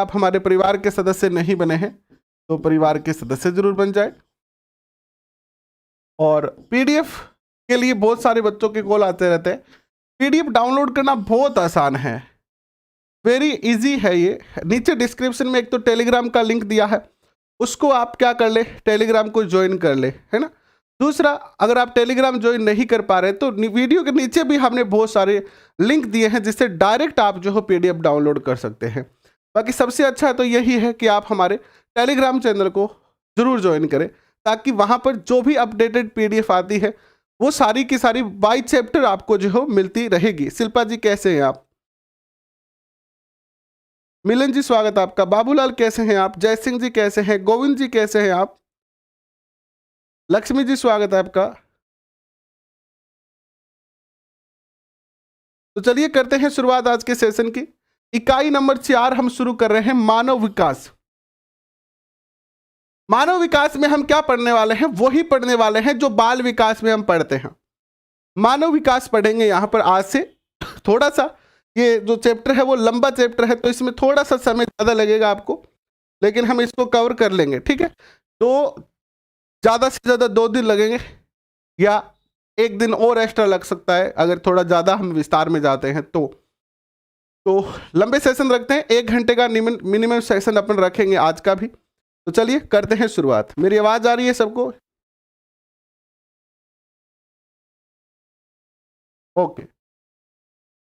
आप हमारे परिवार के सदस्य नहीं बने हैं तो परिवार के सदस्य जरूर बन जाए। और पीडीएफ के लिए बहुत सारे बच्चों के कॉल आते रहते हैं। पीडीएफ डाउनलोड करना बहुत आसान है, वेरी इजी है ये। नीचे डिस्क्रिप्शन में एक तो टेलीग्राम का लिंक दिया है, उसको आप क्या कर ले, टेलीग्राम को ज्वाइन कर ले, है ना। दूसरा, अगर आप टेलीग्राम ज्वाइन नहीं कर पा रहे तो वीडियो के नीचे भी हमने बहुत सारे लिंक दिए हैं जिससे डायरेक्ट आप जो है पीडीएफ डाउनलोड कर सकते हैं। बाकी सबसे अच्छा तो यही है कि आप हमारे टेलीग्राम चैनल को जरूर ज्वाइन करें, ताकि वहां पर जो भी अपडेटेड पीडीएफ आती है वो सारी की सारी बाय चैप्टर आपको जो है मिलती रहेगी। शिल्पा जी कैसे हैं आप? मिलन जी स्वागत आपका। बाबूलाल कैसे हैं आप? जय सिंह जी कैसे हैं? गोविंद जी कैसे हैं आप? लक्ष्मी जी स्वागत है आपका। तो चलिए करते हैं शुरुआत आज के सेशन की। इकाई नंबर 4 हम शुरू कर रहे हैं, मानव विकास। मानव विकास में हम क्या पढ़ने वाले हैं? वही पढ़ने वाले हैं जो बाल विकास में हम पढ़ते हैं। मानव विकास पढ़ेंगे यहां पर आज से। थोड़ा सा ये जो चैप्टर है वो लंबा चैप्टर है, तो इसमें थोड़ा सा समय ज़्यादा लगेगा आपको, लेकिन हम इसको कवर कर लेंगे, ठीक है। तो ज़्यादा से ज़्यादा 2 दिन लगेंगे या 1 दिन और एक्स्ट्रा लग सकता है अगर थोड़ा ज़्यादा हम विस्तार में जाते हैं तो लंबे सेशन रखते हैं। 1 घंटे का मिनिमम सेशन अपन रखेंगे आज का भी। तो चलिए करते हैं शुरुआत। मेरी आवाज़ आ रही है सबको? ओके,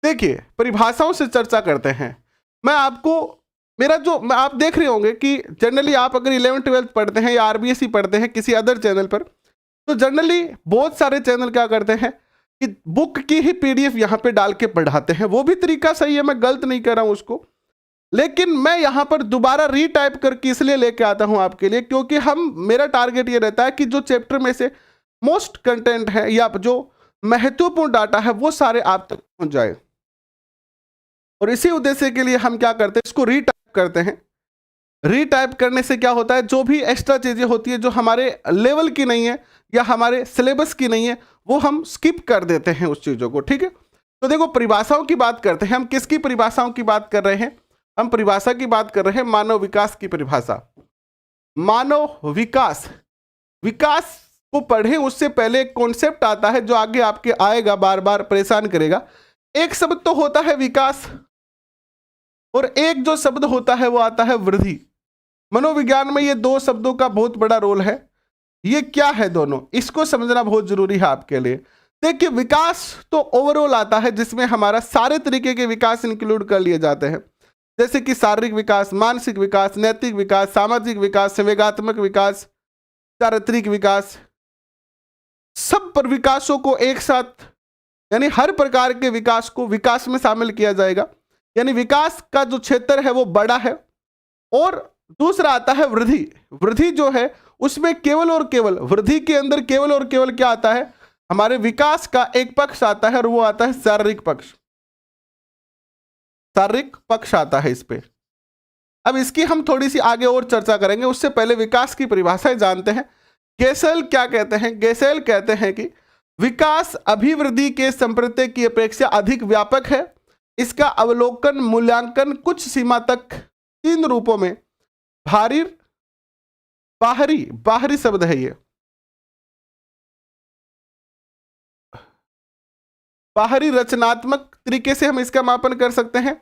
देखिए परिभाषाओं से चर्चा करते हैं। मैं आपको मेरा जो आप देख रहे होंगे कि जनरली आप अगर 11th-12th पढ़ते हैं या आरबीएसई पढ़ते हैं किसी अदर चैनल पर, तो जनरली बहुत सारे चैनल क्या करते हैं कि बुक की ही पीडीएफ यहाँ पे डाल के पढ़ाते हैं। वो भी तरीका सही है, मैं गलत नहीं कर रहा हूँ उसको, लेकिन मैं यहाँ पर दोबारा रीटाइप करके इसलिए लेके आता हूँ आपके लिए, क्योंकि मेरा टारगेट ये रहता है कि जो चैप्टर में से मोस्ट कंटेंट है या जो महत्वपूर्ण डाटा है वो सारे आप तक पहुँच जाए। और इसी उद्देश्य के लिए हम क्या करते हैं, इसको रीटाइप करते हैं। रीटाइप करने से क्या होता है, जो भी एक्स्ट्रा चीज़ें होती है जो हमारे लेवल की नहीं है या हमारे सिलेबस की नहीं है, वो हम स्किप कर देते हैं उस चीज़ों को, ठीक है। तो देखो परिभाषाओं की बात करते हैं। हम किसकी परिभाषाओं की बात कर रहे हैं? हम परिभाषा की बात कर रहे हैं मानव विकास की परिभाषा। मानव विकास, विकास को पढ़ें उससे पहले एक कॉन्सेप्ट आता है जो आगे आपके आएगा, बार बार परेशान करेगा। एक शब्द तो होता है विकास, और एक जो शब्द होता है वो आता है वृद्धि। मनोविज्ञान में ये 2 शब्दों का बहुत बड़ा रोल है। ये क्या है दोनों, इसको समझना बहुत जरूरी है आपके लिए। देखिए विकास तो ओवरऑल आता है जिसमें हमारा सारे तरीके के विकास इंक्लूड कर लिए जाते हैं, जैसे कि शारीरिक विकास, मानसिक विकास, नैतिक विकास, सामाजिक विकास, संवेगात्मक विकास, चारित्रिक विकास। सब पर विकासों को एक साथ, यानी हर प्रकार के विकास को विकास में शामिल किया जाएगा। यानी विकास का जो क्षेत्र है वो बड़ा है। और दूसरा आता है वृद्धि। वृद्धि जो है उसमें केवल और केवल, वृद्धि के अंदर केवल और केवल क्या आता है, हमारे विकास का एक पक्ष आता है और वो आता है शारीरिक पक्ष। शारीरिक पक्ष आता है इस पे। अब इसकी हम थोड़ी सी आगे और चर्चा करेंगे, उससे पहले विकास की परिभाषाएं जानते हैं। गेसेल क्या कहते हैं? गेसेल कहते हैं कि विकास अभिवृद्धि के संप्रत्यय की अपेक्षा अधिक व्यापक है। इसका अवलोकन, मूल्यांकन कुछ सीमा तक 3 रूपों में, बाहरी शब्द है ये, बाहरी रचनात्मक तरीके से हम इसका मापन कर सकते हैं।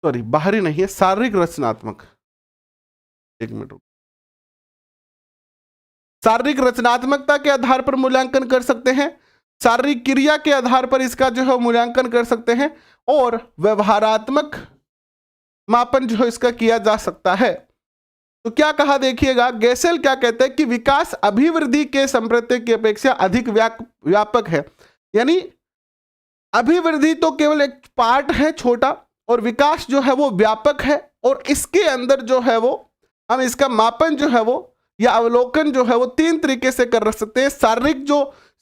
सॉरी, बाहरी नहीं है, शारीरिक रचनात्मक। एक मिनट, शारीरिक रचनात्मकता के आधार पर मूल्यांकन कर सकते हैं, शारीरिक क्रिया के आधार पर इसका जो है मूल्यांकन कर सकते हैं, और व्यवहारात्मक मापन जो है इसका किया जा सकता है। तो क्या कहा देखिएगा, गेसेल क्या कहते हैं कि विकास अभिवृद्धि के संप्रत्यय की अपेक्षा अधिक व्यापक है। यानी अभिवृद्धि तो केवल एक पार्ट है छोटा, और विकास जो है वो व्यापक है, और इसके अंदर जो है वो हम इसका मापन जो है वो या अवलोकन जो है वो 3 तरीके से कर सकते हैं।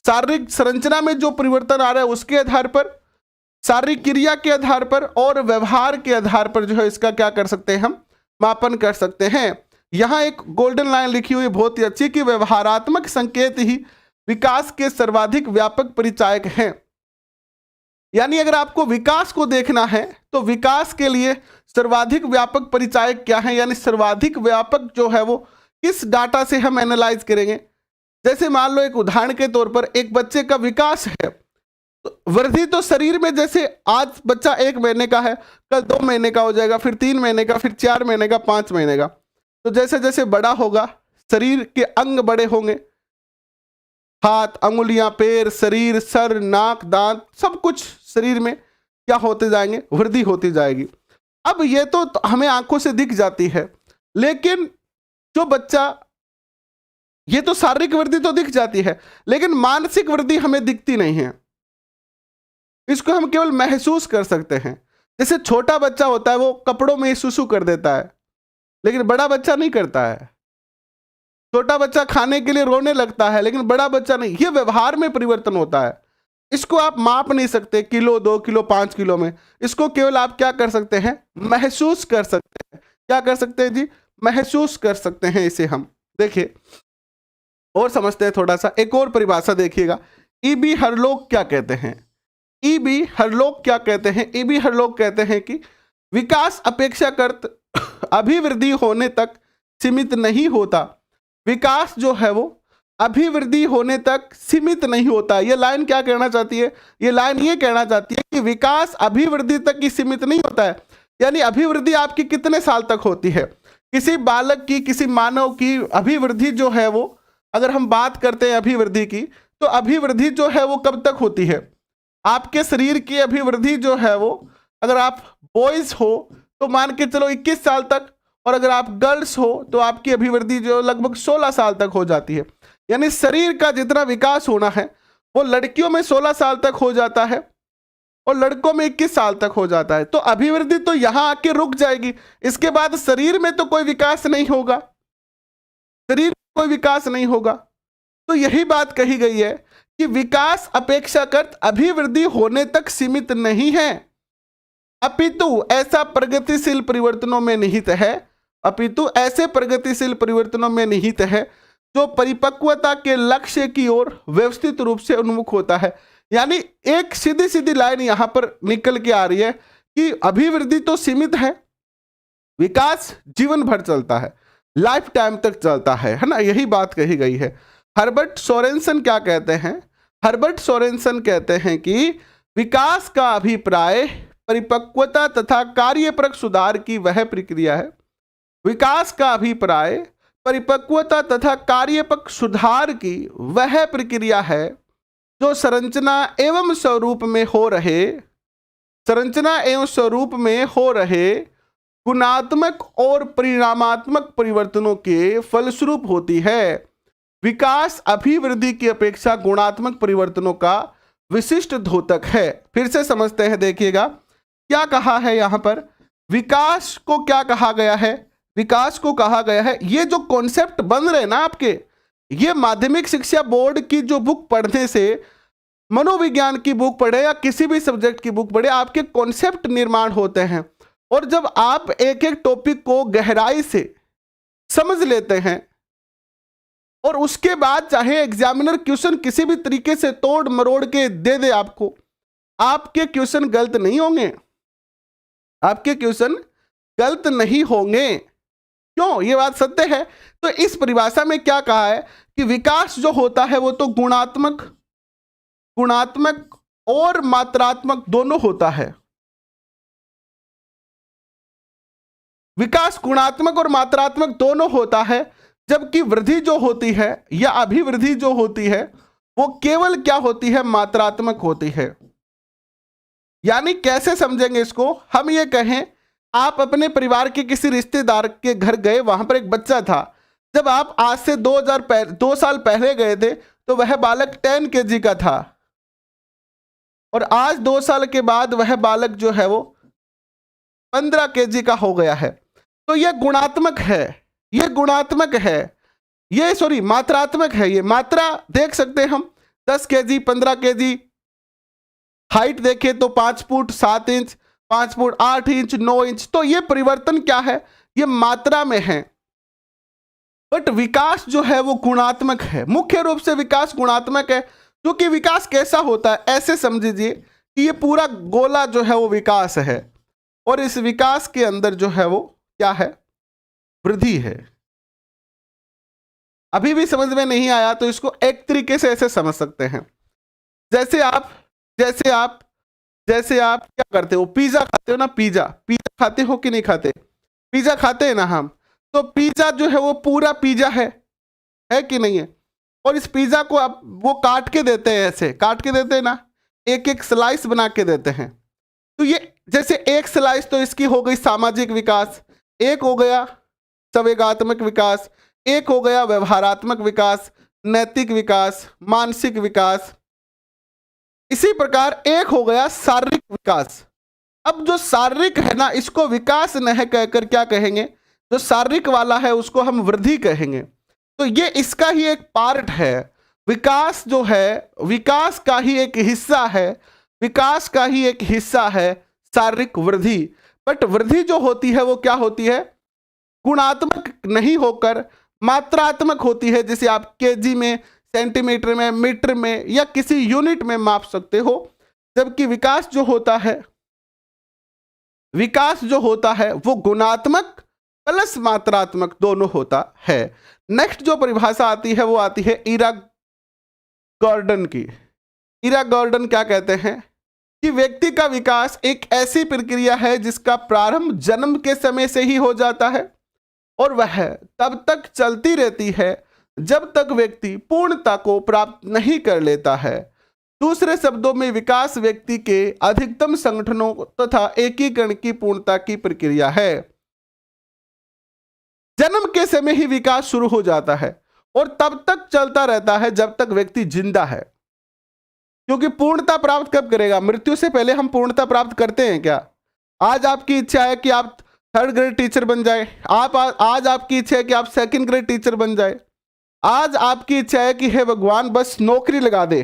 शारीरिक संरचना में जो परिवर्तन आ रहा है उसके आधार पर, शारीरिक क्रिया के आधार पर, और व्यवहार के आधार पर जो है इसका क्या कर सकते हैं, हम मापन कर सकते हैं। यहां एक गोल्डन लाइन लिखी हुई बहुत ही अच्छी कि व्यवहारात्मक संकेत ही विकास के सर्वाधिक व्यापक परिचायक हैं। यानी अगर आपको विकास को देखना है तो विकास के लिए सर्वाधिक व्यापक परिचायक क्या है, यानी सर्वाधिक व्यापक जो है वो किस डाटा से हम एनालाइज करेंगे। जैसे मान लो एक उदाहरण के तौर पर एक बच्चे का विकास है, तो वृद्धि तो शरीर में, जैसे आज बच्चा 1 महीने का है, कल 2 महीने का हो जाएगा, फिर 3 महीने का, फिर 4 महीने का, 5 महीने का। तो जैसे जैसे बड़ा होगा शरीर के अंग बड़े होंगे, हाथ, अंगुलियां, पैर, शरीर, सर, नाक, दांत, सब कुछ शरीर में क्या होते जाएंगे, वृद्धि होती जाएगी। अब ये तो हमें आंखों से दिख जाती है, लेकिन जो बच्चा, ये तो शारीरिक वृद्धि तो दिख जाती है, लेकिन मानसिक वृद्धि हमें दिखती नहीं है। इसको हम केवल महसूस कर सकते हैं। जैसे छोटा बच्चा होता है वो कपड़ों में सुसु कर देता है, लेकिन बड़ा बच्चा नहीं करता है। छोटा बच्चा खाने के लिए रोने लगता है, लेकिन बड़ा बच्चा नहीं। ये व्यवहार में परिवर्तन होता है। इसको आप माप नहीं सकते किलो, 2 किलो, 5 किलो में। इसको केवल आप क्या कर सकते हैं, महसूस कर सकते हैं। क्या कर सकते हैं जी, महसूस कर सकते हैं इसे हम। देखिए और समझते हैं थोड़ा सा, एक और परिभाषा देखिएगा। ईबी हरलोग क्या कहते हैं, ईबी हरलोग क्या कहते हैं। ईबी हरलोग कहते हैं कि विकास अपेक्षाकृत अभिवृद्धि होने तक सीमित नहीं होता। विकास जो है वो अभिवृद्धि होने तक सीमित नहीं होता। ये लाइन क्या कहना चाहती है, ये लाइन ये कहना चाहती है कि विकास अभिवृद्धि तक ही सीमित नहीं होता है। यानी अभिवृद्धि आपकी कितने साल तक होती है। किसी बालक की, किसी मानव की अभिवृद्धि जो है वो, अगर हम बात करते हैं अभिवृद्धि की, तो अभिवृद्धि जो है वो कब तक होती है। आपके शरीर की अभिवृद्धि जो है वो, अगर आप बॉयज हो तो मान के चलो 21 साल तक, और अगर आप गर्ल्स हो तो आपकी अभिवृद्धि जो लगभग 16 साल तक हो जाती है। यानी शरीर का जितना विकास होना है वो लड़कियों में 16 साल तक हो जाता है और लड़कों में 21 साल तक हो जाता है। तो अभिवृद्धि तो यहां आके रुक जाएगी, इसके बाद शरीर में तो कोई विकास नहीं होगा, शरीर में कोई विकास नहीं होगा। तो यही बात कही गई है कि विकास अपेक्षाकृत अभिवृद्धि होने तक सीमित नहीं है, अपितु ऐसा प्रगतिशील परिवर्तनों में निहित है। अपितु ऐसे प्रगतिशील परिवर्तनों में निहित है जो परिपक्वता के लक्ष्य की ओर व्यवस्थित रूप से उन्मुख होता है। यानी एक सीधी सीधी लाइन यहां पर निकल के आ रही है कि अभिवृद्धि तो सीमित है, विकास जीवन भर चलता है, लाइफ टाइम तक चलता है ना। यही बात कही गई है। हर्बर्ट सोरेनसन क्या कहते हैं, हर्बर्ट सोरेनसन कहते हैं कि विकास का अभिप्राय परिपक्वता तथा कार्यपरक सुधार की वह प्रक्रिया है। विकास का अभिप्राय परिपक्वता तथा कार्यपरक सुधार की वह प्रक्रिया है जो संरचना एवं स्वरूप में हो रहे, संरचना एवं स्वरूप में हो रहे गुणात्मक और परिणामात्मक परिवर्तनों के फलस्वरूप होती है। विकास अभिवृद्धि की अपेक्षा गुणात्मक परिवर्तनों का विशिष्ट द्योतक है। फिर से समझते हैं, देखिएगा क्या कहा है यहां पर। विकास को क्या कहा गया है, विकास को कहा गया है, ये जो कॉन्सेप्ट बन रहे ना आपके, ये माध्यमिक शिक्षा बोर्ड की जो बुक पढ़ने से, मनोविज्ञान की बुक पढ़े या किसी भी सब्जेक्ट की बुक पढ़े, आपके कॉन्सेप्ट निर्माण होते हैं। और जब आप एक एक टॉपिक को गहराई से समझ लेते हैं और उसके बाद चाहे एग्जामिनर क्वेश्चन किसी भी तरीके से तोड़ मरोड़ के दे दे आपको, आपके क्वेश्चन गलत नहीं होंगे, आपके क्वेश्चन गलत नहीं होंगे। क्यों, ये बात सत्य है। तो इस परिभाषा में क्या कहा है कि विकास जो होता है वो तो गुणात्मक और मात्रात्मक दोनों होता है। विकास गुणात्मक और मात्रात्मक दोनों होता है, जबकि वृद्धि जो होती है या अभिवृद्धि जो होती है वो केवल क्या होती है, मात्रात्मक होती है। यानी कैसे समझेंगे इसको, हम ये कहें आप अपने परिवार के किसी रिश्तेदार के घर गए, वहां पर एक बच्चा था। जब आप आज से 2 साल पहले गए थे तो वह बालक 10 kg का था, और आज 2 साल के बाद वह बालक जो है वो 15 kg का हो गया है। तो यह गुणात्मक है, ये गुणात्मक है, ये सॉरी मात्रात्मक है। ये मात्रा देख सकते हैं हम, 10 kg, 15 kg। हाइट देखें तो 5 foot 7 inch, 5 foot 8 inch, 9 inch. तो ये परिवर्तन क्या है, ये मात्रा में है। बट विकास जो है वो गुणात्मक है। मुख्य रूप से विकास गुणात्मक है, क्योंकि विकास कैसा होता है, ऐसे समझिए कि ये पूरा गोला जो है वो विकास है, और इस विकास के अंदर जो है वो क्या है, वृद्धि है। अभी भी समझ में नहीं आया तो इसको एक तरीके से ऐसे समझ सकते हैं, जैसे आप जैसे आप जैसे आप क्या करते हो, पिज्जा खाते हो ना, पिज्जा पिज्जा खाते हो कि नहीं खाते, पिज्जा खाते हैं ना हम, तो पिज्जा जो है वो पूरा पिज्जा है कि नहीं है, और इस पिज्जा को आप वो काट के देते हैं, ऐसे काट के देते हैं ना, एक एक स्लाइस बना के देते हैं। तो ये जैसे एक स्लाइस तो इसकी हो गई सामाजिक विकास, एक हो गया संवेगात्मक विकास, एक हो गया व्यवहारात्मक विकास, नैतिक विकास, मानसिक विकास, इसी प्रकार एक हो गया शारीरिक विकास। अब जो शारीरिक है ना, इसको विकास नहीं कहकर क्या कहेंगे, जो शारीरिक वाला है उसको हम वृद्धि कहेंगे। तो ये इसका ही एक पार्ट है, विकास जो है, विकास का ही एक हिस्सा है, विकास का ही एक हिस्सा है शारीरिक वृद्धि। बट वृद्धि जो होती है वो क्या होती है, गुणात्मक नहीं होकर मात्रात्मक होती है, जिसे आप केजी में, सेंटीमीटर में, मीटर में या किसी यूनिट में माप सकते हो। जबकि विकास जो होता है, विकास जो होता है वो गुणात्मक प्लस मात्रात्मक दोनों होता है। नेक्स्ट जो परिभाषा आती है वो आती है इरा गॉर्डन की। इरा गॉर्डन क्या कहते हैं कि व्यक्ति का विकास एक ऐसी प्रक्रिया है जिसका प्रारंभ जन्म के समय से ही हो जाता है और वह तब तक चलती रहती है जब तक व्यक्ति पूर्णता को प्राप्त नहीं कर लेता है। दूसरे शब्दों में विकास व्यक्ति के अधिकतम संगठनों तथा एकीकरण की पूर्णता की प्रक्रिया है। जन्म के समय ही विकास शुरू हो जाता है और तब तक चलता रहता है जब तक व्यक्ति जिंदा है। क्योंकि पूर्णता प्राप्त कब करेगा, मृत्यु से पहले हम पूर्णता प्राप्त करते हैं क्या? आज आपकी इच्छा है कि आप 3rd ग्रेड टीचर बन जाए, आज आपकी इच्छा है कि आप 2nd ग्रेड टीचर बन जाए, आज आपकी इच्छा है कि हे भगवान बस नौकरी लगा दे,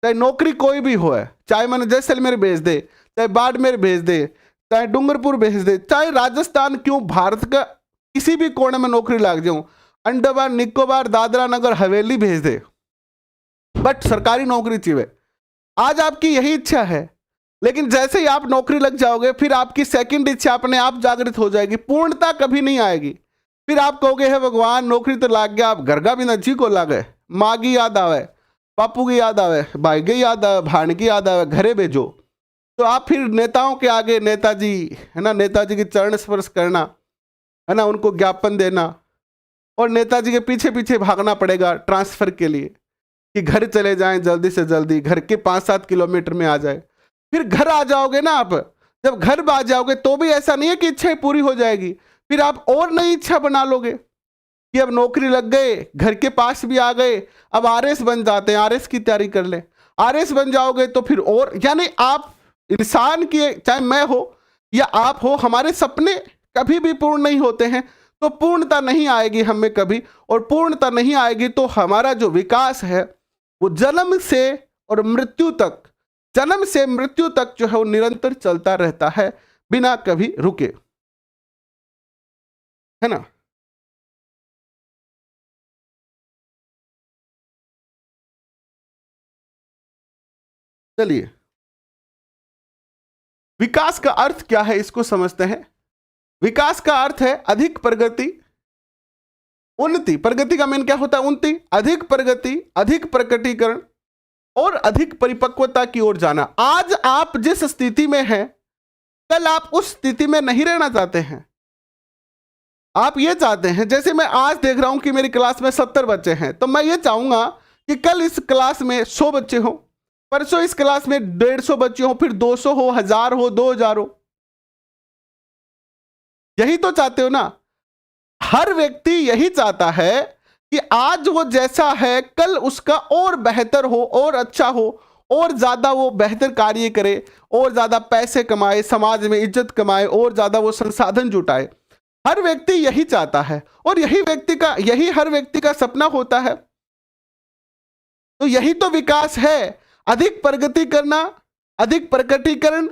चाहे नौकरी कोई भी हो, है चाहे मैंने जैसलमेर भेज दे, चाहे बाड़मेर भेज दे, चाहे डूंगरपुर भेज दे, चाहे राजस्थान, क्यों भारत का किसी भी कोने में नौकरी लग जाऊं, अंडमान निकोबार दादरा नगर हवेली भेज दे, बट सरकारी नौकरी चाहिए। आज आपकी यही इच्छा है, लेकिन जैसे ही आप नौकरी लग जाओगे फिर आपकी सेकंड इच्छा अपने आप जागृत हो जाएगी, पूर्णता कभी नहीं आएगी। फिर आप कहोगे हे भगवान नौकरी तो लग गया, आप घर का भी नजी को लागे, माँ की याद आवे, बापू की याद आवे, भाई की याद आवे, भाण की याद आवे, घरे भेजो। तो आप फिर नेताओं के आगे, नेताजी है ना, नेताजी की चरण स्पर्श करना है ना, उनको ज्ञापन देना, और नेताजी के पीछे पीछे भागना पड़ेगा ट्रांसफर के लिए कि घर चले जाएं जल्दी से जल्दी, घर के 5-7 किलोमीटर में आ जाए। फिर घर आ जाओगे ना आप, जब घर आ जाओगे तो भी ऐसा नहीं है कि इच्छा पूरी हो जाएगी, फिर आप और नई इच्छा बना लोगे कि अब नौकरी लग गए, घर के पास भी आ गए, अब आरएस बन जाते हैं, आरएस की तैयारी कर ले। आरएस बन जाओगे तो फिर और, यानी आप इंसान की, चाहे मैं हो या आप हो, हमारे सपने कभी भी पूर्ण नहीं होते हैं। तो पूर्णता नहीं आएगी हमें कभी, और पूर्णता नहीं आएगी तो हमारा जो विकास है वो जन्म से और मृत्यु तक, जन्म से मृत्यु तक जो है वो निरंतर चलता रहता है बिना कभी रुके, है ना। चलिए, विकास का अर्थ क्या है इसको समझते हैं। विकास का अर्थ है अधिक प्रगति, उन्नति। प्रगति का मीन क्या होता है? उन्नति। अधिक प्रगति, अधिक प्रकटीकरण और अधिक परिपक्वता की ओर जाना। आज आप जिस स्थिति में हैं, कल आप उस स्थिति में नहीं रहना चाहते हैं। आप ये चाहते हैं, जैसे मैं आज देख रहा हूं कि मेरी क्लास में 70 बच्चे हैं, तो मैं ये चाहूंगा कि कल इस क्लास में 100 बच्चे हों, परसों इस क्लास में 150 बच्चे हों, फिर 200 हो, 1000 हो, 2000 हो। यही तो चाहते हो ना। हर व्यक्ति यही चाहता है कि आज वो जैसा है कल उसका और बेहतर हो, और अच्छा हो, और ज्यादा वो बेहतर कार्य करे, और ज्यादा पैसे कमाए, समाज में इज्जत कमाए, और ज्यादा वो संसाधन जुटाए। हर व्यक्ति यही चाहता है, और यही हर व्यक्ति का सपना होता है। तो यही तो विकास है, अधिक प्रगति करना, अधिक प्रकटीकरण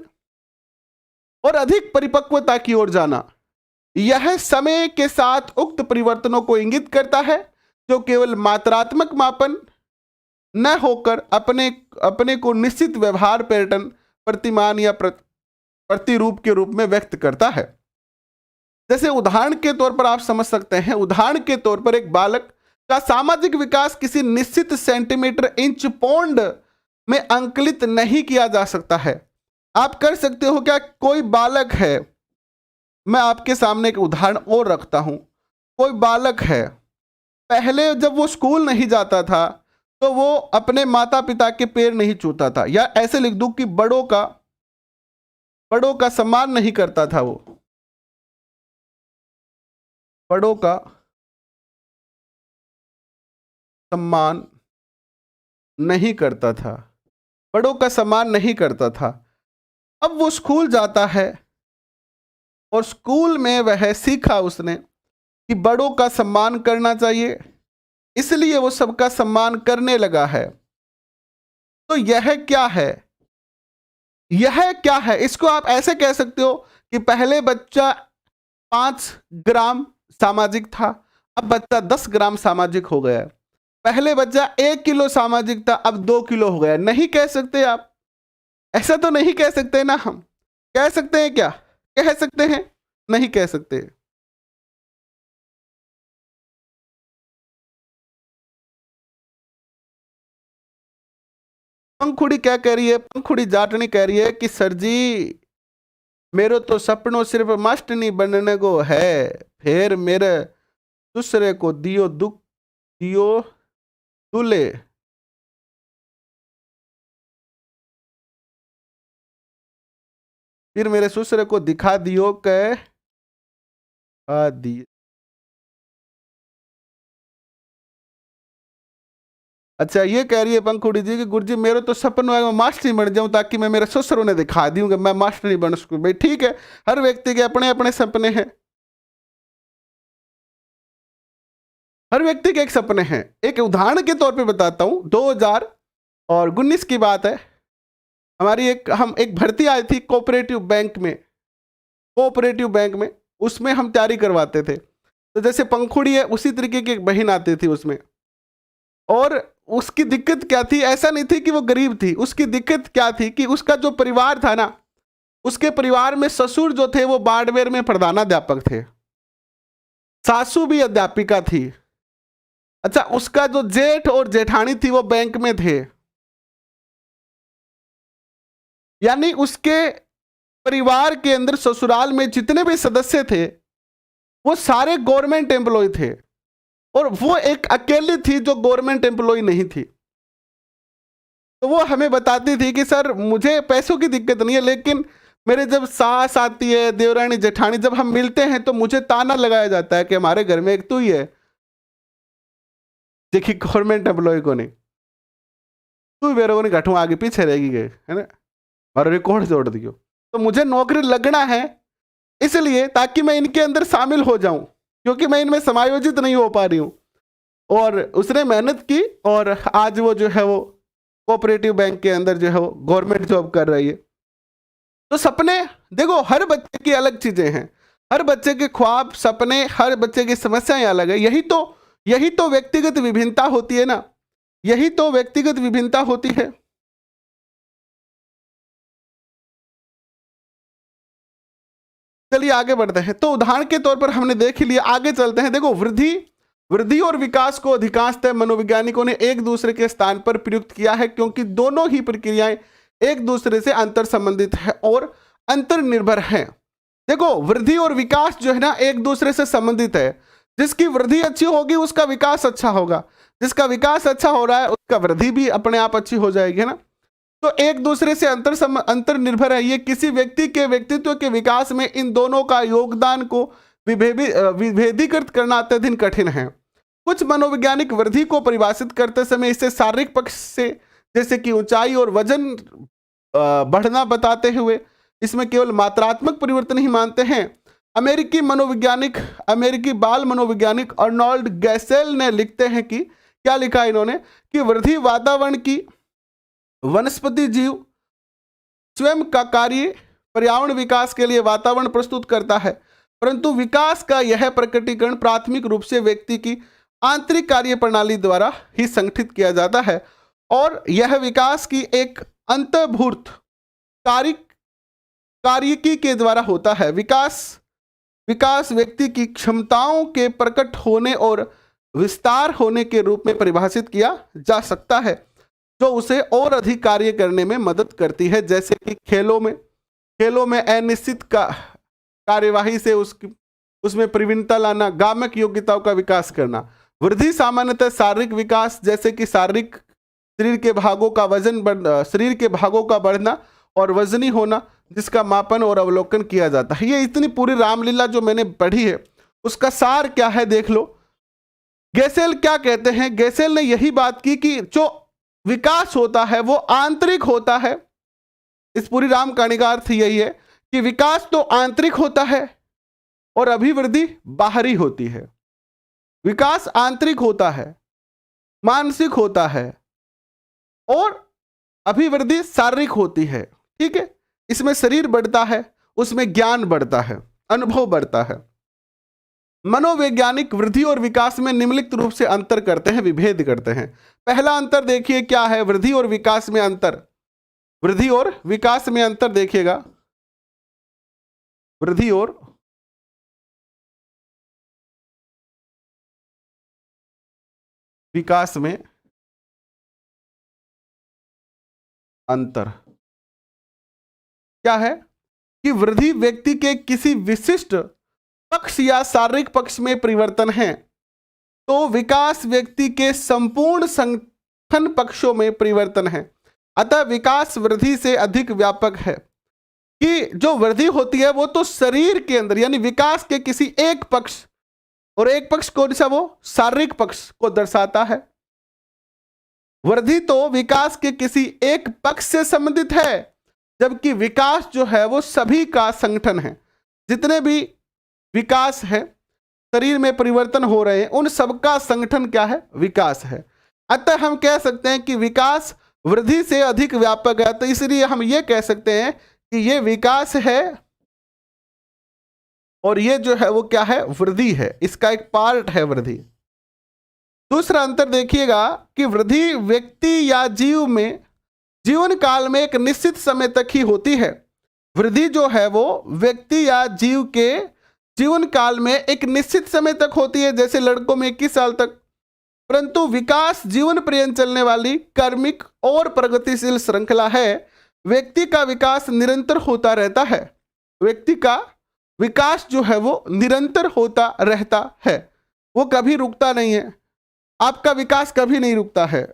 और अधिक परिपक्वता की ओर जाना। यह समय के साथ उक्त परिवर्तनों को इंगित करता है, जो केवल मात्रात्मक मापन न होकर अपने को निश्चित व्यवहार पैटर्न, प्रतिमान या प्रतिरूप के रूप में व्यक्त करता है। जैसे उदाहरण के तौर पर आप समझ सकते हैं, उदाहरण के तौर पर एक बालक का सामाजिक विकास किसी निश्चित सेंटीमीटर इंच पौंड में अंकलित नहीं किया जा सकता है। आप कर सकते हो क्या? कोई बालक है, मैं आपके सामने एक उदाहरण और रखता हूं। कोई बालक है, पहले जब वो स्कूल नहीं जाता था तो वो अपने माता पिता के पैर नहीं छूता था, या ऐसे लिख दूं कि बड़ों का सम्मान नहीं करता था। वो बड़ों का सम्मान नहीं करता था, बड़ों का सम्मान नहीं करता था। अब वो स्कूल जाता है और स्कूल में वह सीखा उसने कि बड़ों का सम्मान करना चाहिए, इसलिए वो सबका सम्मान करने लगा है। तो यह क्या है? यह क्या है? इसको आप ऐसे कह सकते हो कि पहले बच्चा 5 ग्राम सामाजिक था, अब बच्चा 10 ग्राम सामाजिक हो गया। पहले बच्चा 1 किलो सामाजिक था, अब 2 किलो हो गया। नहीं कह सकते आप? ऐसा तो नहीं कह सकते ना। हम कह सकते हैं क्या? कह सकते हैं? नहीं कह सकते। पंखुड़ी क्या कह रही है? पंखुड़ी जाटनी कह रही है कि सर जी, मेरो तो सपनों सिर्फ मास्टरनी बनने को है, फिर मेरे दूसरे को दियो दुख दियो दूल्हे। फिर मेरे ससुर को दिखा दियो कह दिए। अच्छा, ये कह रही है पंखुड़ी जी कि गुरुजी मेरे तो सपन है मैं मास्टर बन जाऊं, ताकि मैं मेरे ससुरों ने दिखा दूं कि मैं मास्टर नहीं बन सकूं। भाई ठीक है, हर व्यक्ति के अपने अपने सपने हैं, हर व्यक्ति के एक सपने हैं। एक उदाहरण के तौर पे बताता हूं, 2019 की बात है। हमारी हम एक भर्ती आई थी कोऑपरेटिव बैंक में, उसमें हम तैयारी करवाते थे। तो जैसे पंखुड़ी है, उसी तरीके की एक बहन आती थी उसमें। और उसकी दिक्कत क्या थी? ऐसा नहीं थी कि वो गरीब थी, उसकी दिक्कत क्या थी कि उसका जो परिवार था ना, उसके परिवार में ससुर जो थे वो बाड़मेर में प्रधानाध्यापक थे, सासू भी अध्यापिका थी। अच्छा, उसका जो जेठ और जेठानी थी वो बैंक में थे। यानी उसके परिवार के अंदर ससुराल में जितने भी सदस्य थे वो सारे गवर्नमेंट एम्प्लॉय थे, और वो एक अकेली थी जो गवर्नमेंट एम्प्लॉय नहीं थी। तो वो हमें बताती थी कि सर मुझे पैसों की दिक्कत नहीं है, लेकिन मेरे जब सास आती है, देवरानी जेठानी, जब हम मिलते हैं तो मुझे ताना लगाया जाता है कि हमारे घर में एक तू ही है देखिए गवर्नमेंट एम्प्लॉय को नहीं, तू मेरे को नहीं घटू आगे पीछे रहेगी गए, है ना, और रिकॉर्ड जोड़ दियो। तो मुझे नौकरी लगना है इसलिए, ताकि मैं इनके अंदर शामिल हो जाऊं, क्योंकि मैं इनमें समायोजित नहीं हो पा रही हूं। और उसने मेहनत की और आज वो जो है वो कोऑपरेटिव बैंक के अंदर जो है वो गवर्नमेंट जॉब कर रही है। तो सपने देखो, हर बच्चे की अलग चीजें हैं, हर बच्चे के ख्वाब, सपने, हर बच्चे की समस्याएं अलग है। यही तो व्यक्तिगत विभिन्नता होती है ना, यही तो व्यक्तिगत विभिन्नता होती है। चलिए आगे बढ़ते हैं। तो उदाहरण के तौर पर हमने देख लिया, आगे चलते हैं। देखो, वृद्धि और विकास को अधिकांशतः मनोवैज्ञानिकों ने एक दूसरे के स्थान पर प्रयुक्त किया है, क्योंकि दोनों ही प्रक्रियाएं एक दूसरे से अंतर संबंधित है और अंतर निर्भर हैं। देखो, वृद्धि और विकास जो है ना एक दूसरे से संबंधित है। जिसकी वृद्धि अच्छी होगी उसका विकास अच्छा होगा, जिसका विकास अच्छा हो रहा है उसका वृद्धि भी अपने आप अच्छी हो जाएगी, है ना। तो एक दूसरे से अंतर निर्भर है। ये किसी व्यक्ति के व्यक्तित्व के विकास में इन दोनों का योगदान को विभेदीकृत करना अत्यधिक कठिन है। कुछ मनोवैज्ञानिक वृद्धि को परिभाषित करते समय इसे शारीरिक पक्ष से, जैसे कि ऊंचाई और वजन बढ़ना बताते हुए, इसमें केवल मात्रात्मक परिवर्तन ही मानते हैं। अमेरिकी बाल मनोवैज्ञानिक अर्नोल्ड गैसेल ने लिखते हैं कि, क्या लिखा इन्होंने, कि वृद्धि वातावरण की वनस्पति जीव स्वयं का कार्य पर्यावरण विकास के लिए वातावरण प्रस्तुत करता है, परंतु विकास का यह प्रकटीकरण प्राथमिक रूप से व्यक्ति की आंतरिक कार्य प्रणाली द्वारा ही संगठित किया जाता है, और यह विकास की एक अंतर्भूत कार्य कार्यकी के द्वारा होता है। विकास व्यक्ति की क्षमताओं के प्रकट होने और विस्तार होने के रूप में परिभाषित किया जा सकता है, जो उसे और अधिक कार्य करने में मदद करती है, जैसे कि खेलों में अनिश्चित कार्यवाही से उसमें प्रवीणता लाना, गामक योग्यताओं का विकास करना। वृद्धि सामान्यतः शारीरिक विकास, जैसे कि शरीर के भागों का बढ़ना और वजनी होना, जिसका मापन और अवलोकन किया जाता है। ये इतनी पूरी रामलीला जो मैंने पढ़ी है, उसका सार क्या है देख लो। गेसेल क्या कहते हैं? गेसेल ने यही बात की कि जो विकास होता है वो आंतरिक होता है। इस पूरी राम कहानी का अर्थ यही है कि विकास तो आंतरिक होता है और अभिवृद्धि बाहरी होती है। विकास आंतरिक होता है, मानसिक होता है और अभिवृद्धि शारीरिक होती है। ठीक है, इसमें शरीर बढ़ता है, उसमें ज्ञान बढ़ता है, अनुभव बढ़ता है। मनोवैज्ञानिक वृद्धि और विकास में निम्नलिखित रूप से अंतर करते हैं, विभेद करते हैं। पहला अंतर देखिए क्या है, वृद्धि और विकास में अंतर। वृद्धि और विकास में अंतर देखिएगा, वृद्धि और विकास में अंतर क्या है कि वृद्धि व्यक्ति के किसी विशिष्ट पक्ष या शारीरिक पक्ष में परिवर्तन है, तो विकास व्यक्ति के संपूर्ण संगठन पक्षों में परिवर्तन है। अतः विकास वृद्धि से अधिक व्यापक है कि जो वृद्धि होती है वो तो शरीर के अंदर यानी विकास के किसी एक पक्ष, और एक पक्ष कौन सा, वो शारीरिक पक्ष को दर्शाता है। वृद्धि तो विकास के किसी एक पक्ष से संबंधित है, जबकि विकास जो है वो सभी का संगठन है। जितने भी विकास है, शरीर में परिवर्तन हो रहे हैं, उन सबका संगठन क्या है, विकास है। अतः हम कह सकते हैं कि विकास वृद्धि से अधिक व्यापक है। तो इसलिए हम ये कह सकते हैं कि ये विकास है और ये जो है वो क्या है, वृद्धि है, इसका एक पार्ट है वृद्धि। दूसरा अंतर देखिएगा कि वृद्धि व्यक्ति या जीवन काल में एक निश्चित समय तक ही होती है। वृद्धि जो है वो व्यक्ति या जीव के जीवन काल में एक निश्चित समय तक होती है, जैसे लड़कों में 21 साल तक। परंतु विकास जीवन पर्यंत चलने वाली कर्मिक और प्रगतिशील श्रृंखला है। व्यक्ति का विकास निरंतर होता रहता है। व्यक्ति का विकास जो है वो निरंतर होता रहता है, वो कभी रुकता नहीं है। आपका विकास कभी नहीं रुकता है।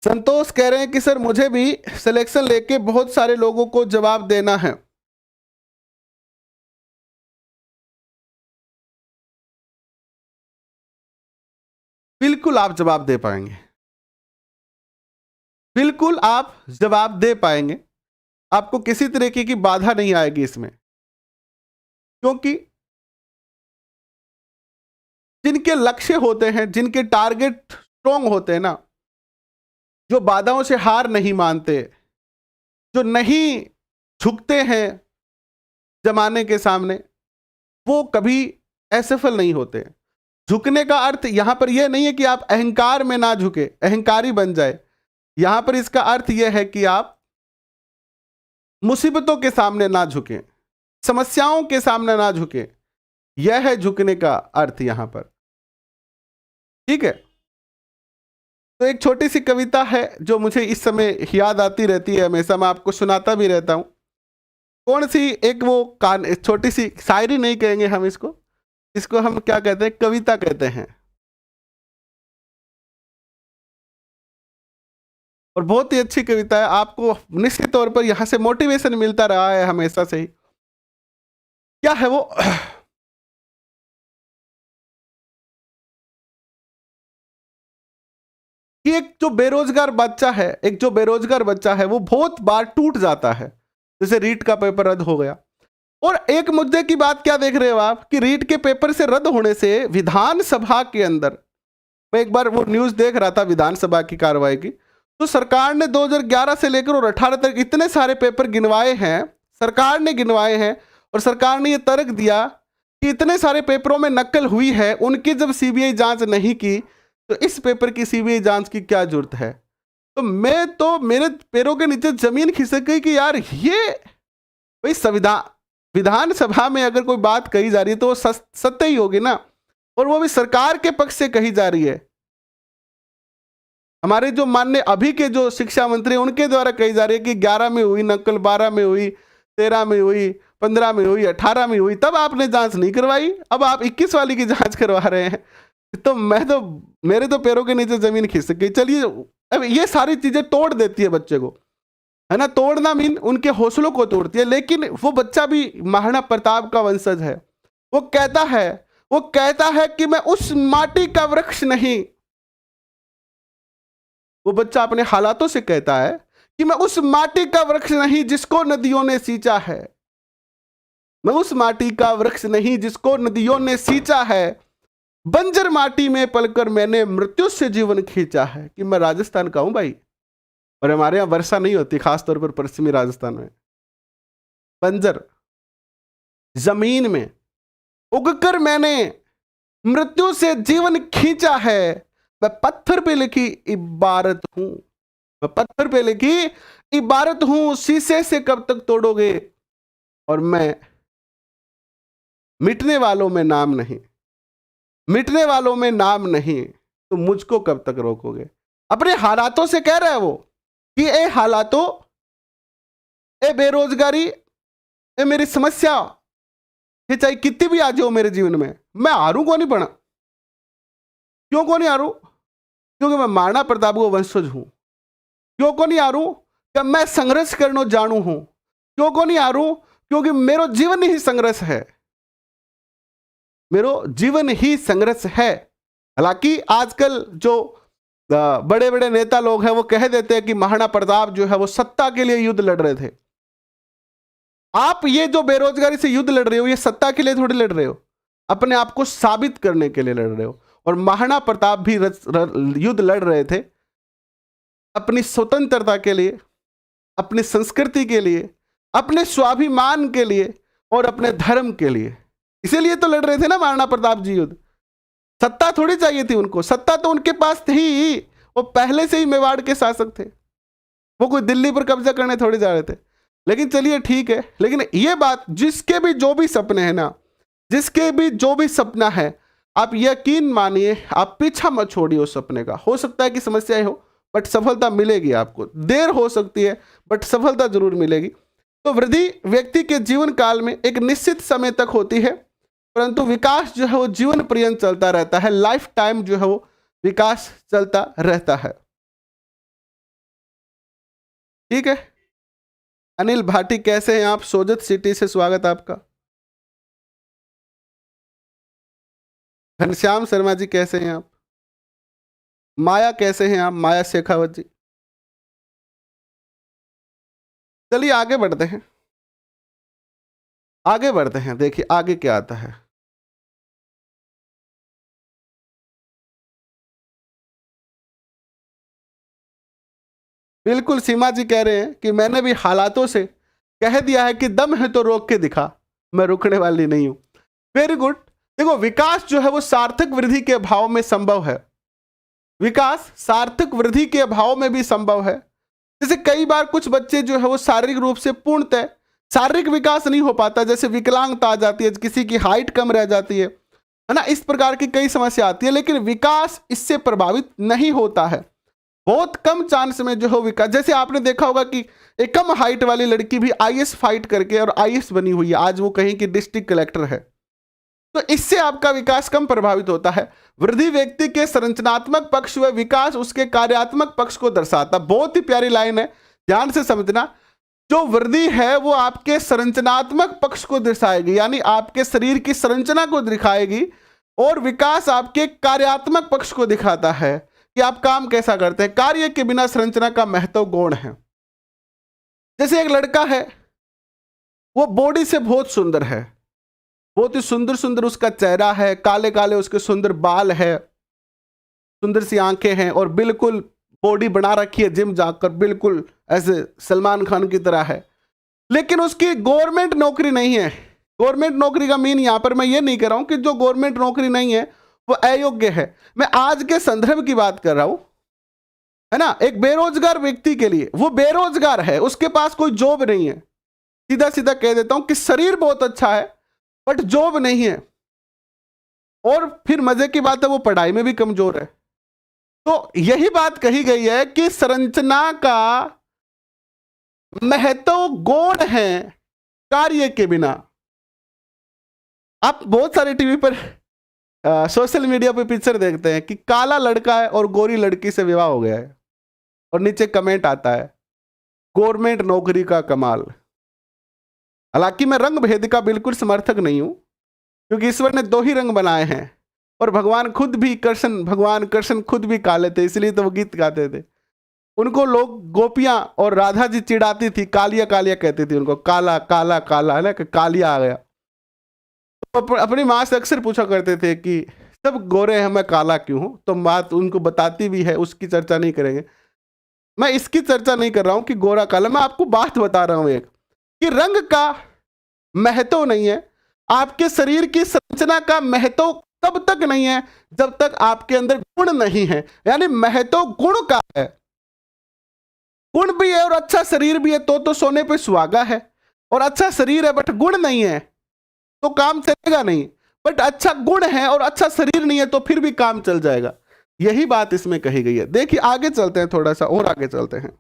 संतोष कह रहे हैं कि सर मुझे भी सिलेक्शन लेके बहुत सारे लोगों को जवाब देना है। बिल्कुल आप जवाब दे पाएंगे, बिल्कुल आप जवाब दे पाएंगे। आपको किसी तरीके की बाधा नहीं आएगी इसमें, क्योंकि जिनके लक्ष्य होते हैं, जिनके टारगेट स्ट्रॉन्ग होते हैं ना, जो बाधाओं से हार नहीं मानते, जो नहीं झुकते हैं जमाने के सामने, वो कभी असफल नहीं होते। झुकने का अर्थ यहां पर यह नहीं है कि आप अहंकार में ना झुके, अहंकारी बन जाए। यहां पर इसका अर्थ यह है कि आप मुसीबतों के सामने ना झुके, समस्याओं के सामने ना झुके। यह है झुकने का अर्थ यहां पर। ठीक है, तो एक छोटी सी कविता है जो मुझे इस समय याद आती रहती है, हमेशा मैं आपको सुनाता भी रहता हूं। कौन सी, एक वो छोटी सी शायरी नहीं कहेंगे हम इसको हम क्या कहते हैं, कविता कहते हैं। और बहुत ही अच्छी कविता है, आपको निश्चित तौर पर यहां से मोटिवेशन मिलता रहा है हमेशा से ही। क्या है वो, कि एक जो बेरोजगार बच्चा है वो बहुत बार टूट जाता है। जैसे रीट का पेपर रद्द हो गया, और एक मुद्दे की बात क्या देख रहे हो आप कि रीट के पेपर से रद्द होने से विधानसभा के अंदर, मैं एक बार वो न्यूज़ देख रहा था विधानसभा की कार्रवाई की, तो सरकार ने 2011 से लेकर और 18 तक इतने सारे पेपर गिनवाए हैं, सरकार ने गिनवाए हैं, और सरकार ने ये तर्क दिया कि इतने सारे पेपरों में नकल हुई है। उनकी जब सीबीआई जांच नहीं की, तो इस पेपर की सीबीआई जांच की क्या जरूरत है? तो मेरे पैरों के नीचे जमीन खिसक गई कि यार ये भाई विधानसभा में अगर कोई बात कही जा रही है तो वो सत्य ही होगी ना, और वो भी सरकार के पक्ष से कही जा रही है। हमारे जो माननीय अभी के जो शिक्षा मंत्री उनके द्वारा कही जा रही है कि 11 में हुई नकल, 12 में हुई, 13 में हुई, 15 में हुई, 18 में हुई, तब आपने जांच नहीं करवाई, अब आप 21 वाली की जांच करवा रहे हैं। तो मेरे तो पैरों के नीचे जमीन खिसक गई। चलिए, अब ये सारी चीजें तोड़ देती है बच्चे को, है ना। तोड़ना मीन उनके हौसलों को तोड़ती है, लेकिन वो बच्चा भी महाराणा प्रताप का वंशज है। वो कहता है कि मैं उस माटी का वृक्ष नहीं। वो बच्चा अपने हालातों से कहता है कि मैं उस माटी का वृक्ष नहीं जिसको नदियों ने सींचा है। मैं उस माटी का वृक्ष नहीं जिसको नदियों ने सींचा है। बंजर माटी में पलकर मैंने मृत्यु से जीवन खींचा है। कि मैं राजस्थान का हूं भाई, और हमारे यहां वर्षा नहीं होती, खासतौर पर पश्चिमी राजस्थान में। बंजर जमीन में उगकर मैंने मृत्यु से जीवन खींचा है। मैं पत्थर पे लिखी इबारत हूं, मैं पत्थर पे लिखी इबारत हूं, शीशे से कब तक तोड़ोगे, और मैं मिटने वालों में नाम नहीं, मिटने वालों में नाम नहीं, तो मुझको कब तक रोकोगे। अपने हालातों से कह रहा है वो कि ए हालातों, ए बेरोजगारी, ए मेरी समस्या, ये चाहे कितनी भी आ जाओ मेरे जीवन में, मैं हारू को नहीं पड़ा। क्यों को नहीं हारू? क्योंकि मैं महाराणा प्रताप को वंशज हूं। क्यों को नहीं हारू? कि मैं संघर्ष करना जानू हूं। क्यों को नहीं हारू? क्योंकि मेरो जीवन ही संघर्ष है, मेरो जीवन ही संघर्ष है। हालांकि आजकल जो बड़े बड़े नेता लोग हैं वो कह देते हैं कि महाराणा प्रताप जो है वो सत्ता के लिए युद्ध लड़ रहे थे। आप ये जो बेरोजगारी से युद्ध लड़ रहे हो, ये सत्ता के लिए थोड़ी लड़ रहे हो, अपने आप को साबित करने के लिए लड़ रहे हो। और महाराणा प्रताप भी युद्ध लड़ रहे थे अपनी स्वतंत्रता के लिए, अपनी संस्कृति के लिए, अपने स्वाभिमान के लिए और अपने धर्म के लिए। इसीलिए तो लड़ रहे थे ना महाराणा प्रताप जी युद्ध। सत्ता थोड़ी चाहिए थी उनको, सत्ता तो उनके पास थी ही, वो पहले से ही मेवाड़ के शासक थे, वो कोई दिल्ली पर कब्जा करने थोड़ी जा रहे थे। लेकिन चलिए ठीक है, लेकिन ये बात, जिसके भी जो भी सपने हैं ना, जिसके भी जो भी सपना है, आप यकीन मानिए, आप पीछा मत छोड़िए उस सपने का। हो सकता है कि समस्याएं हो, बट सफलता मिलेगी आपको। देर हो सकती है बट सफलता जरूर मिलेगी। तो वृद्धि व्यक्ति के जीवन काल में एक निश्चित समय तक होती है, परंतु विकास जो है वो जीवन पर्यंत चलता रहता है। लाइफ टाइम जो है वो विकास चलता रहता है। ठीक है, अनिल भाटी कैसे हैं आप? सोजत सिटी से स्वागत आपका। घनश्याम शर्मा जी कैसे हैं आप? माया कैसे हैं आप? माया शेखावत जी। चलिए आगे बढ़ते हैं, आगे बढ़ते हैं। देखिए आगे क्या आता है। बिल्कुल, सीमा जी कह रहे हैं कि मैंने भी हालातों से कह दिया है कि दम है तो रोक के दिखा, मैं रुकने वाली नहीं हूं। Very good. देखो, विकास जो है वो सार्थक वृद्धि के अभाव में संभव है। विकास सार्थक वृद्धि के अभाव में भी संभव है। जैसे कई बार कुछ बच्चे जो है वो शारीरिक रूप से पूर्णतः शारीरिक विकास नहीं हो पाता, जैसे विकलांगता आ जाती है, किसी की हाइट कम रह जाती है ना, इस प्रकार की कई समस्या आती है, लेकिन विकास इससे प्रभावित नहीं होता है। बहुत कम चांस में जो है विकास, जैसे आपने देखा होगा कि एक कम हाइट वाली लड़की भी आईएएस फाइट करके और आईएएस बनी हुई है, आज वो कहीं की डिस्ट्रिक्ट कलेक्टर है। तो इससे आपका विकास कम प्रभावित होता है। वृद्धि व्यक्ति के संरचनात्मक पक्ष व विकास उसके कार्यात्मक पक्ष को दर्शाता। बहुत ही प्यारी लाइन है, ध्यान से समझना। जो वृद्धि है वो आपके संरचनात्मक पक्ष को दर्शाएगी, यानी आपके शरीर की संरचना को दिखाएगी, और विकास आपके कार्यात्मक पक्ष को दिखाता है कि आप काम कैसा करते हैं। कार्य के बिना संरचना का महत्व गौण है। जैसे एक लड़का है, वो बॉडी से बहुत सुंदर है, बहुत ही सुंदर सुंदर उसका चेहरा है, काले काले उसके सुंदर बाल है, सुंदर सी आंखें हैं, और बिल्कुल बॉडी बना रखी है जिम जाकर, बिल्कुल ऐसे सलमान खान की तरह है। लेकिन उसकी गवर्नमेंट नौकरी नहीं है। गवर्नमेंट नौकरी का मीन यहां पर मैं ये नहीं कह रहा हूं कि जो गवर्नमेंट नौकरी नहीं है वो अयोग्य है। मैं आज के संदर्भ की बात कर रहा हूं, है ना। एक बेरोजगार व्यक्ति के लिए, वो बेरोजगार है, उसके पास कोई जॉब नहीं है, सीधा सीधा कह देता हूं कि शरीर बहुत अच्छा है बट जॉब नहीं है, और फिर मजे की बात है वो पढ़ाई में भी कमजोर है। तो यही बात कही गई है कि संरचना का महत्व गौण है कार्य के बिना। आप बहुत सारे टीवी पर सोशल मीडिया पे पिक्चर देखते हैं कि काला लड़का है और गोरी लड़की से विवाह हो गया है, और नीचे कमेंट आता है गवर्नमेंट नौकरी का कमाल। हालांकि मैं रंग भेद का बिल्कुल समर्थक नहीं हूं, क्योंकि ईश्वर ने दो ही रंग बनाए हैं, और भगवान कृष्ण खुद भी काले थे, इसलिए तो वो गीत गाते थे। उनको लोग गोपियां और राधा जी चिढ़ाती थी, कालिया कालिया कहती थी उनको, काला काला काला, है ना, कि कालिया आ गया। तो अपनी माँ से अक्सर पूछा करते थे कि सब गोरे हैं, मैं काला क्यों हूं। तो बात उनको बताती भी है, उसकी चर्चा नहीं करेंगे। मैं इसकी चर्चा नहीं कर रहा हूं कि गोरा काला, मैं आपको बात बता रहा हूं एक, कि रंग का महत्व नहीं है, आपके शरीर की संरचना का महत्व तब तक नहीं है जब तक आपके अंदर गुण नहीं है। यानी महत्व गुण का है, गुण भी है और अच्छा शरीर भी है तो सोने पे सुहागा है, और अच्छा शरीर है बट गुण नहीं है तो काम चलेगा नहीं। बट अच्छा गुण है और अच्छा शरीर नहीं है तो फिर भी काम चल जाएगा। यही बात इसमें कही गई है। देखिए आगे चलते हैं, थोड़ा सा और आगे चलते हैं।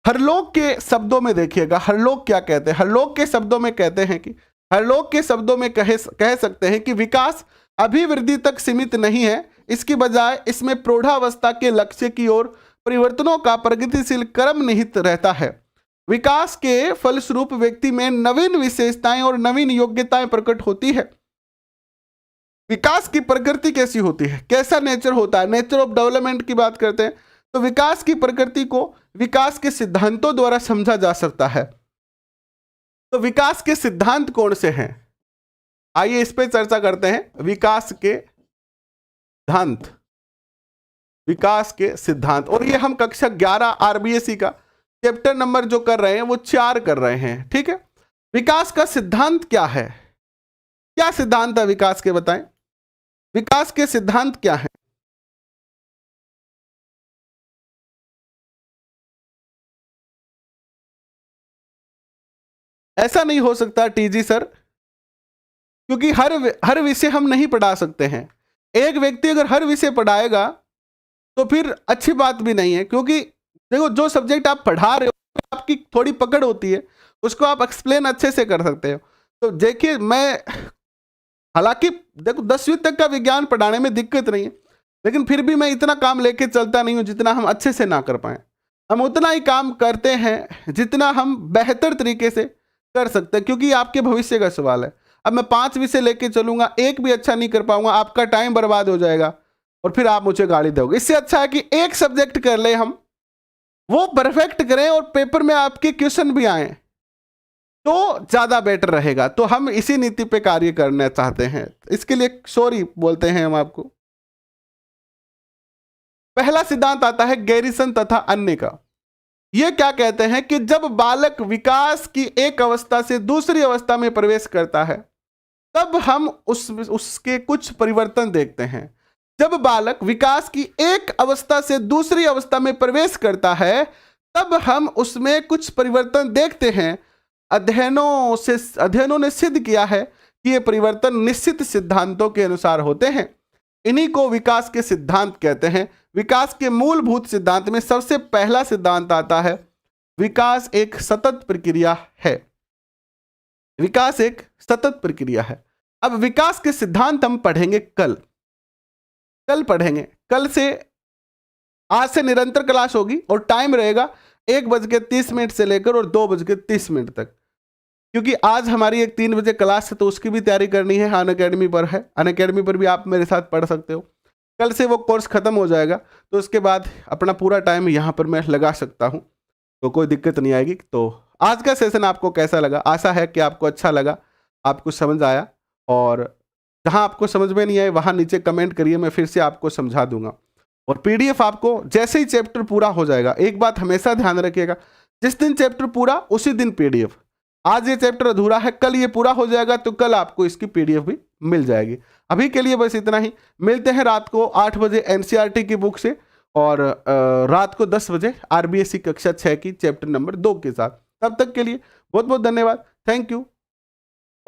हरलोक के शब्दों में देखिएगा, हरलोक क्या कहते हैं। हरलोक के शब्दों में कहते हैं कि, हरलोक के शब्दों में कह सकते हैं कि विकास अभिवृद्धि तक सीमित नहीं है, इसकी बजाय इसमें प्रौढ़ावस्था के लक्ष्य की ओर परिवर्तनों का प्रगतिशील क्रम निहित रहता है। विकास के फलस्वरूप व्यक्ति में नवीन विशेषताएं और नवीन योग्यताएं प्रकट होती है। विकास की प्रकृति कैसी होती है, कैसा नेचर होता है, नेचर ऑफ डेवलपमेंट की बात करते हैं तो विकास की प्रकृति को विकास के सिद्धांतों द्वारा समझा जा सकता है। तो विकास के सिद्धांत कौन से हैं, आइए इस पे चर्चा करते हैं। विकास के सिद्धांत, विकास के सिद्धांत, और ये हम कक्षा 11 आरबीएसई का चैप्टर नंबर जो कर रहे हैं वो 4 कर रहे हैं, ठीक है। विकास का सिद्धांत क्या है, क्या सिद्धांत है विकास के, बताएं विकास के सिद्धांत क्या है। ऐसा नहीं हो सकता टीजी सर, क्योंकि हर विषय हम नहीं पढ़ा सकते हैं। एक व्यक्ति अगर हर विषय पढ़ाएगा तो फिर अच्छी बात भी नहीं है, क्योंकि देखो जो सब्जेक्ट आप पढ़ा रहे हो आपकी थोड़ी पकड़ होती है, उसको आप एक्सप्लेन अच्छे से कर सकते हो। तो देखिए मैं, हालांकि देखो 10वीं तक का विज्ञान पढ़ाने में दिक्कत नहीं है, लेकिन फिर भी मैं इतना काम लेके चलता नहीं हूँ जितना हम अच्छे से ना कर पाए। हम उतना ही काम करते हैं जितना हम बेहतर तरीके से कर सकते हैं, क्योंकि आपके भविष्य का सवाल है। अब मैं 5 विषय लेके चलूंगा, एक भी अच्छा नहीं कर पाऊंगा, आपका टाइम बर्बाद हो जाएगा और फिर आप मुझे गाली दोगे। इससे अच्छा है कि एक सब्जेक्ट कर ले हम, वो परफेक्ट करें और पेपर में आपके क्वेश्चन भी आए तो ज्यादा बेटर रहेगा। तो हम इसी नीति पे कार्य करना चाहते हैं, इसके लिए सॉरी बोलते हैं हम आपको। पहला सिद्धांत आता है गैरिसन तथा अन्य का। ये क्या कहते हैं कि जब बालक विकास की एक अवस्था से दूसरी अवस्था में प्रवेश करता है तब हम उसके कुछ परिवर्तन देखते हैं। जब बालक विकास की एक अवस्था से दूसरी अवस्था में प्रवेश करता है तब हम उसमें कुछ परिवर्तन देखते हैं। अध्ययनों ने सिद्ध किया है कि ये परिवर्तन निश्चित सिद्धांतों के अनुसार होते हैं। इन्हीं को विकास के सिद्धांत कहते हैं। विकास के मूलभूत सिद्धांत में सबसे पहला सिद्धांत आता है विकास एक सतत प्रक्रिया है। विकास एक सतत प्रक्रिया है। अब विकास के सिद्धांत हम पढ़ेंगे कल पढ़ेंगे। कल से, आज से निरंतर क्लास होगी और टाइम रहेगा 1:30 से लेकर और 2:30 तक, क्योंकि आज हमारी एक 3 बजे क्लास है तो उसकी भी तैयारी करनी है। अनअकैडमी पर है, अनअकैडमी पर भी आप मेरे साथ पढ़ सकते हो। कल से वो कोर्स खत्म हो जाएगा तो उसके बाद अपना पूरा टाइम यहाँ पर मैं लगा सकता हूँ, तो कोई दिक्कत नहीं आएगी। तो आज का सेशन आपको कैसा लगा, आशा है कि आपको अच्छा लगा, आपको समझ आया, और जहाँ आपको समझ में नहीं आए वहाँ नीचे कमेंट करिए, मैं फिर से आपको समझा दूंगा। और पीडीएफ आपको जैसे ही चैप्टर पूरा हो जाएगा, एक बात हमेशा ध्यान रखिएगा, जिस दिन चैप्टर पूरा उसी दिन पीडीएफ। आज ये चैप्टर अधूरा है, कल ये पूरा हो जाएगा तो कल आपको इसकी पीडीएफ भी मिल जाएगी। अभी के लिए बस इतना ही, मिलते हैं रात को 8 बजे एनसीईआरटी की बुक से और रात को 10 बजे आरबीएससी कक्षा 6 की चैप्टर नंबर 2 के साथ। तब तक के लिए बहुत बहुत धन्यवाद। Thank you.